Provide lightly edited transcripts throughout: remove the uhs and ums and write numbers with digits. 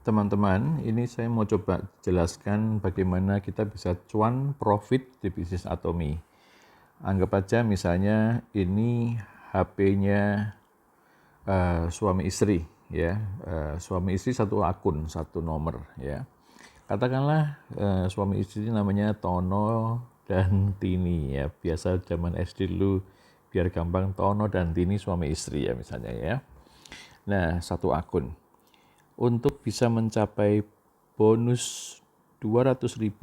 Teman-teman, ini saya mau coba jelaskan bagaimana kita bisa cuan profit di bisnis Atomi. Anggap aja misalnya ini HP-nya suami istri, ya. Suami istri satu akun, satu nomor, ya. Katakanlah suami istri namanya Tono dan Tini, ya. Biasa zaman SD dulu biar gampang, Tono dan Tini suami istri, ya, misalnya, ya. Nah, satu akun. Untuk bisa mencapai bonus 200.000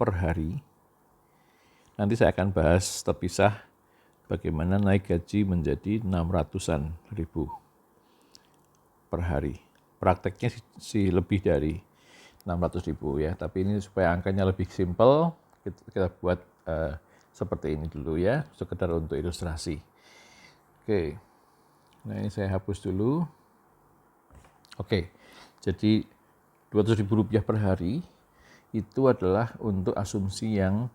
per hari, nanti saya akan bahas terpisah bagaimana naik gaji menjadi 600-an ribu per hari. Prakteknya sih lebih dari 600.000 ya, tapi ini supaya angkanya lebih simpel, kita buat seperti ini dulu ya, sekedar untuk ilustrasi. Oke, nah ini saya hapus dulu. Oke, jadi Rp200.000 per hari itu adalah untuk asumsi yang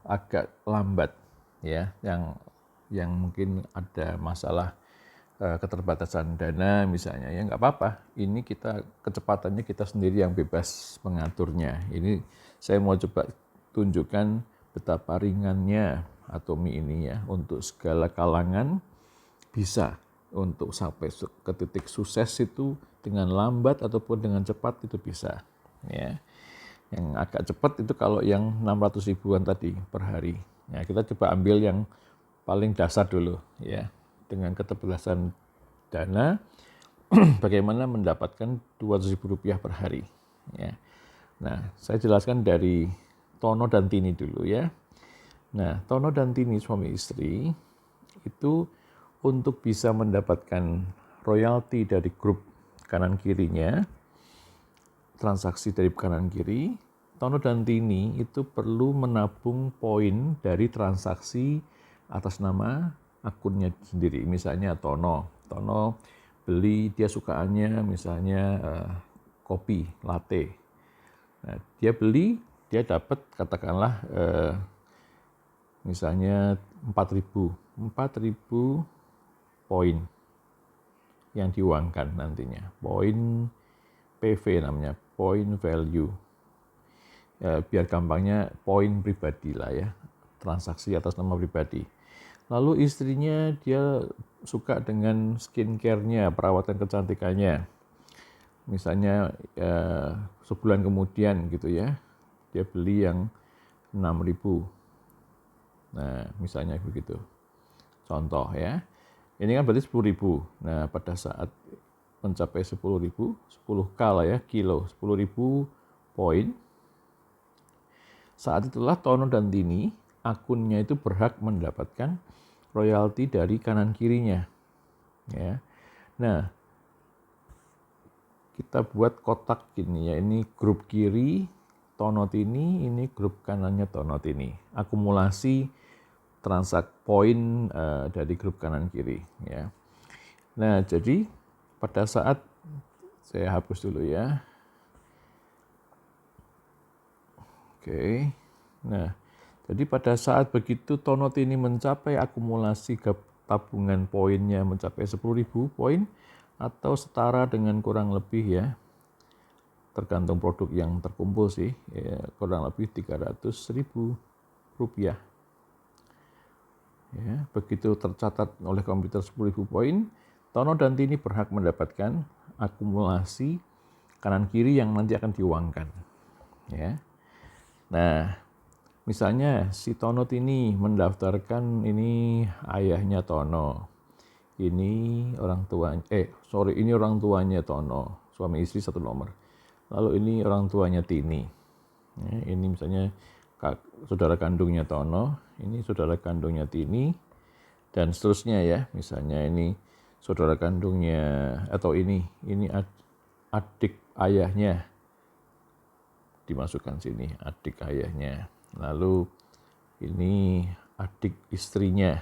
agak lambat, ya, yang mungkin ada masalah keterbatasan dana misalnya, ya nggak apa-apa. Ini kecepatannya kita sendiri yang bebas mengaturnya. Ini saya mau coba tunjukkan betapa ringannya Atomi ini ya, untuk segala kalangan bisa untuk sampai ke titik sukses itu dengan lambat ataupun dengan cepat itu bisa, ya. Yang agak cepat itu kalau yang 600 ribuan tadi per hari. Ya, kita coba ambil yang paling dasar dulu, ya. Dengan keterbatasan dana, bagaimana mendapatkan Rp200.000 per hari, ya. Nah, saya jelaskan dari Tono dan Tini dulu, ya. Nah, Tono dan Tini suami istri itu untuk bisa mendapatkan royalti dari grup kanan kirinya, transaksi dari kanan kiri, Tono dan Tini itu perlu menabung poin dari transaksi atas nama akunnya sendiri. Misalnya Tono beli, dia sukaannya misalnya kopi latte. Nah, dia beli, dia dapat katakanlah misalnya 4.000 poin yang diuangkan nantinya. Poin PV namanya, point value. Ya, biar gampangnya poin pribadi lah ya, transaksi atas nama pribadi. Lalu istrinya dia suka dengan skincare-nya, perawatan kecantikannya. Misalnya sebulan kemudian gitu ya, dia beli yang 6.000. Nah, misalnya begitu. Contoh ya. Ini kan berarti 10.000. Nah, pada saat mencapai 10.000, 10K lah ya, kilo, 10.000 poin. Saat itulah Tono dan Tini, akunnya itu berhak mendapatkan royalti dari kanan kirinya. Ya. Nah, kita buat kotak gini ya, ini grup kiri Tono Tini, ini grup kanannya Tono Tini. Akumulasi transak poin dari grup kanan kiri ya. Nah, jadi pada saat saya hapus dulu ya. Oke. Nah, jadi pada saat begitu Tono Tini mencapai akumulasi tabungan poinnya mencapai 10.000 poin atau setara dengan kurang lebih ya, tergantung produk yang terkumpul sih, ya, kurang lebih 300.000 rupiah. Ya, begitu tercatat oleh komputer 10.000 poin, Tono dan Tini berhak mendapatkan akumulasi kanan kiri yang nanti akan diuangkan. Ya. Nah, misalnya si Tono Tini mendaftarkan ini ayahnya Tono, ini orang tuanya Tono, suami istri satu nomor. Lalu ini orang tuanya Tini. Ya, ini misalnya saudara kandungnya Tono, ini saudara kandungnya Tini, dan seterusnya ya. Misalnya ini saudara kandungnya, atau ini adik ayahnya, dimasukkan sini, adik ayahnya. Lalu ini adik istrinya,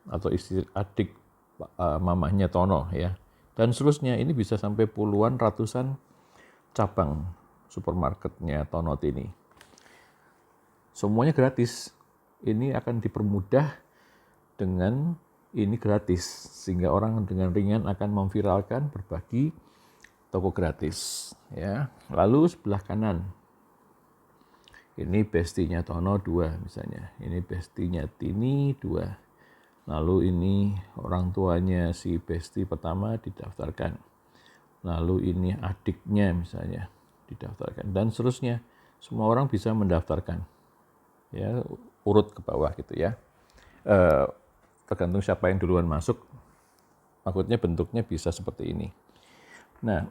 atau adik mamahnya Tono ya. Dan seterusnya, ini bisa sampai puluhan, ratusan cabang supermarketnya Tono Tini. Semuanya gratis. Ini akan dipermudah dengan ini gratis, sehingga orang dengan ringan akan memviralkan, berbagi, toko gratis ya. Lalu sebelah kanan ini bestinya Tono 2 misalnya, ini bestinya Tini 2. Lalu ini orang tuanya si besti pertama didaftarkan. Lalu ini adiknya misalnya didaftarkan dan seterusnya. Semua orang bisa mendaftarkan. Ya, urut ke bawah gitu ya. Tergantung siapa yang duluan masuk. Maksudnya bentuknya bisa seperti ini. Nah,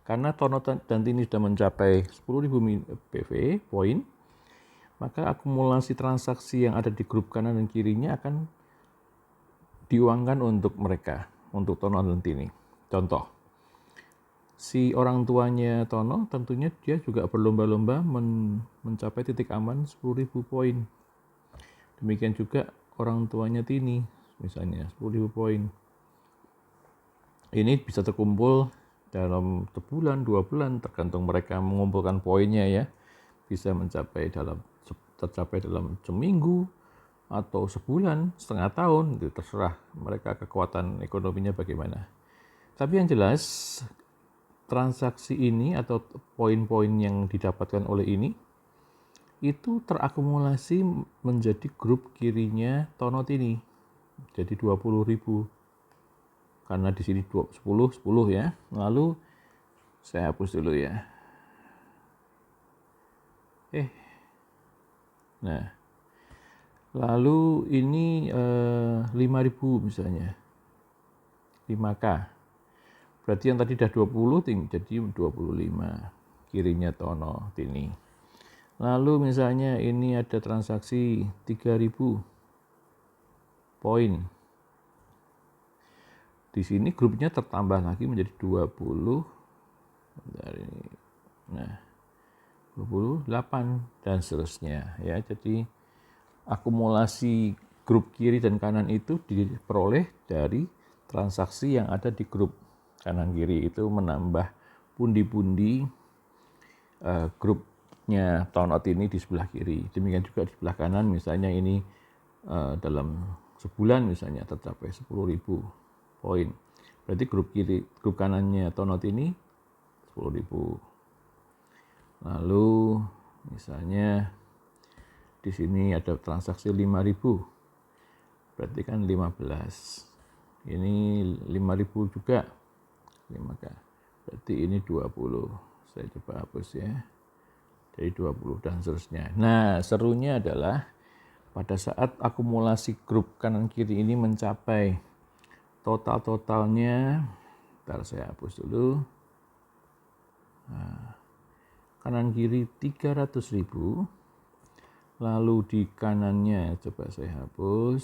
karena Tono dan Tini sudah mencapai 10.000 PV poin, maka akumulasi transaksi yang ada di grup kanan dan kirinya akan diuangkan untuk mereka, untuk Tono dan Tini. Contoh, si orang tuanya Tono tentunya dia juga berlomba-lomba mencapai titik aman 10.000 poin. Demikian juga orang tuanya Tini, misalnya 10.000 poin. Ini bisa terkumpul dalam sebulan, 2 bulan, tergantung mereka mengumpulkan poinnya ya. Bisa tercapai dalam seminggu atau sebulan, setengah tahun, itu terserah mereka kekuatan ekonominya bagaimana. Tapi yang jelas transaksi ini atau poin-poin yang didapatkan oleh ini itu terakumulasi menjadi grup kirinya Tono Tini. Jadi 20.000. Karena di sini 10 ya. Lalu saya hapus dulu ya. Nah. Lalu ini 5.000 misalnya. 5K. Berarti yang tadi udah 20 jadi 25 kirinya Tono Tini. Lalu misalnya ini ada transaksi 3.000 poin. Di sini grupnya tertambah lagi menjadi 20 dari 28 dan seterusnya ya. Jadi akumulasi grup kiri dan kanan itu diperoleh dari transaksi yang ada di grup kanan kiri itu menambah pundi-pundi grupnya Tono Tini di sebelah kiri. Demikian juga di sebelah kanan misalnya ini dalam sebulan misalnya tercapai 10.000 poin. Berarti grup kanannya Tono Tini 10.000. Lalu misalnya di sini ada transaksi 5.000. Berarti kan 15. Ini 5.000 juga. 5K. Berarti ini 20. Saya coba hapus ya. Jadi 20 dan seterusnya. Nah, serunya adalah pada saat akumulasi grup kanan kiri ini mencapai totalnya, ntar saya hapus dulu. Nah, kanan kiri 300.000. Lalu di kanannya coba saya hapus.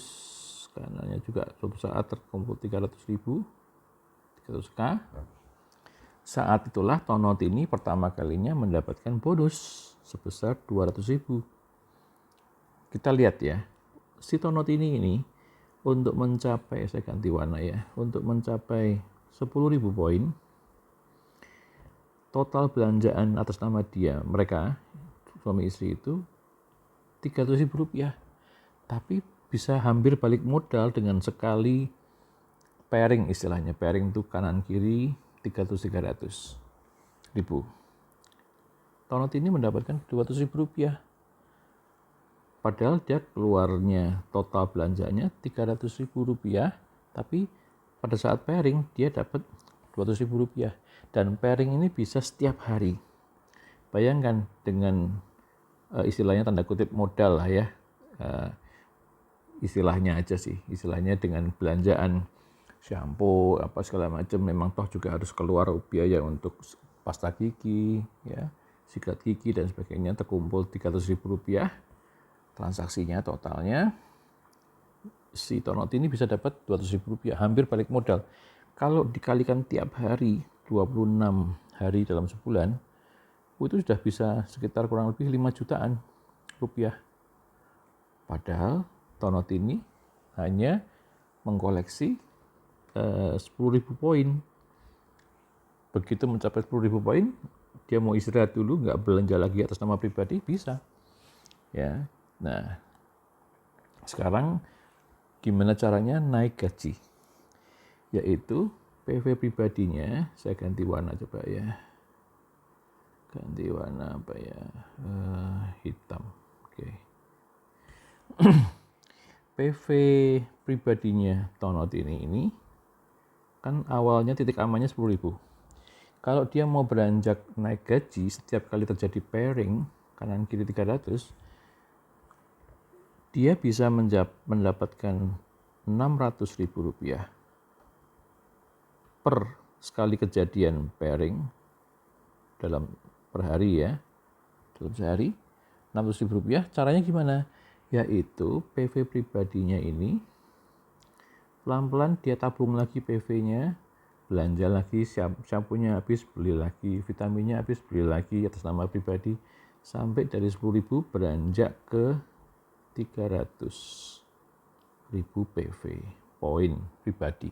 Kanannya juga suatu saat terkumpul 300.000. 300K. Saat itulah Tono Tini pertama kalinya mendapatkan bonus sebesar 200.000. Kita lihat ya. Si Tono Tini ini untuk mencapai, saya ganti warna ya, untuk mencapai 10.000 poin, total belanjaan atas nama mereka, suami istri itu, Rp300.000. Tapi bisa hampir balik modal dengan sekali pairing istilahnya. Pairing itu kanan kiri 300-300 ribu. Tono Tini mendapatkan Rp200.000. Padahal dia keluarnya total belanjanya Rp300.000, tapi pada saat pairing dia dapat Rp200.000. Dan pairing ini bisa setiap hari. Bayangkan dengan istilahnya tanda kutip modal lah ya, istilahnya aja sih, istilahnya dengan belanjaan shampoo apa segala macam, memang toh juga harus keluar biaya untuk pasta gigi, ya, sikat gigi dan sebagainya, terkumpul Rp300.000. Transaksinya totalnya si Tono Tini bisa dapat Rp200.000, hampir balik modal. Kalau dikalikan tiap hari 26 hari dalam sebulan, itu sudah bisa sekitar kurang lebih 5 jutaan rupiah. Padahal Tono Tini hanya mengkoleksi 10.000 poin. Begitu mencapai 10.000 poin, dia mau istirahat dulu, nggak belanja lagi atas nama pribadi, bisa. Ya, nah sekarang gimana caranya naik gaji? Yaitu PV pribadinya, saya ganti warna coba ya. Ganti warna apa ya? Hitam. Oke. PV pribadinya Tonot ini kan awalnya titik amannya 10.000. Kalau dia mau beranjak naik gaji setiap kali terjadi pairing kanan kiri 300, dia bisa mendapatkan Rp600.000 per sekali kejadian pairing dalam per hari ya, dalam sehari. Rp600.000, caranya gimana? Yaitu PV pribadinya ini pelan-pelan dia tabung lagi PV-nya, belanja lagi, shampoo-nya habis, beli lagi, vitaminnya habis, beli lagi atas nama pribadi, sampai dari 10.000 beranjak ke 300.000 PV poin pribadi.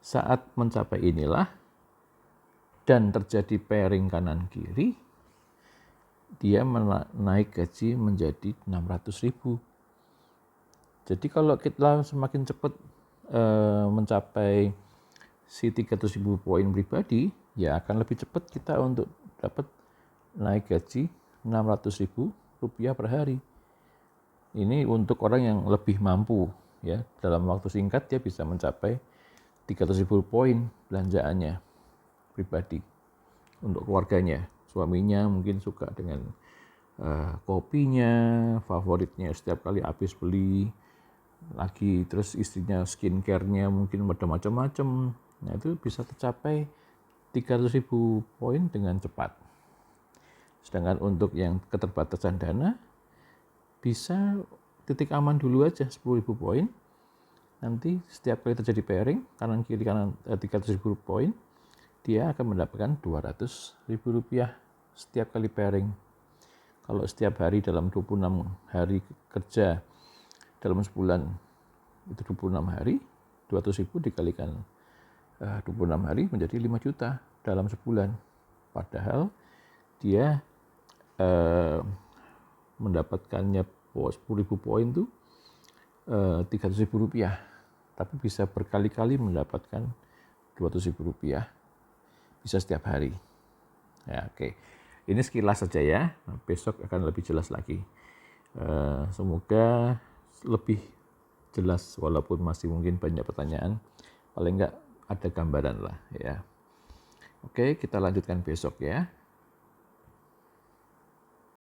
Saat mencapai inilah dan terjadi pairing kanan kiri, dia naik gaji menjadi 600.000. Jadi kalau kita semakin cepat mencapai si 300.000 poin pribadi, ya akan lebih cepat kita untuk dapat naik gaji Rp600.000 per hari. Ini untuk orang yang lebih mampu ya, dalam waktu singkat dia bisa mencapai 300.000 poin belanjaannya pribadi untuk keluarganya. Suaminya mungkin suka dengan kopinya, favoritnya setiap kali habis beli lagi, terus istrinya skincare-nya mungkin ada macam-macam. Nah, itu bisa tercapai 300.000 poin dengan cepat. Sedangkan untuk yang keterbatasan dana, bisa titik aman dulu aja 10.000 poin. Nanti setiap kali terjadi pairing, kanan kiri 300.000 poin, dia akan mendapatkan Rp200.000 setiap kali pairing. Kalau setiap hari dalam 26 hari kerja dalam sebulan, itu 26 hari, 200.000 dikalikan 26 hari menjadi 5 juta dalam sebulan. Padahal dia mendapatkannya 10.000 poin itu Rp300.000, tapi bisa berkali-kali mendapatkan Rp200.000 bisa setiap hari. Ya, oke. Ini sekilas saja ya. Besok akan lebih jelas lagi. Semoga lebih jelas walaupun masih mungkin banyak pertanyaan. Paling enggak ada gambaran lah ya. Oke, kita lanjutkan besok ya.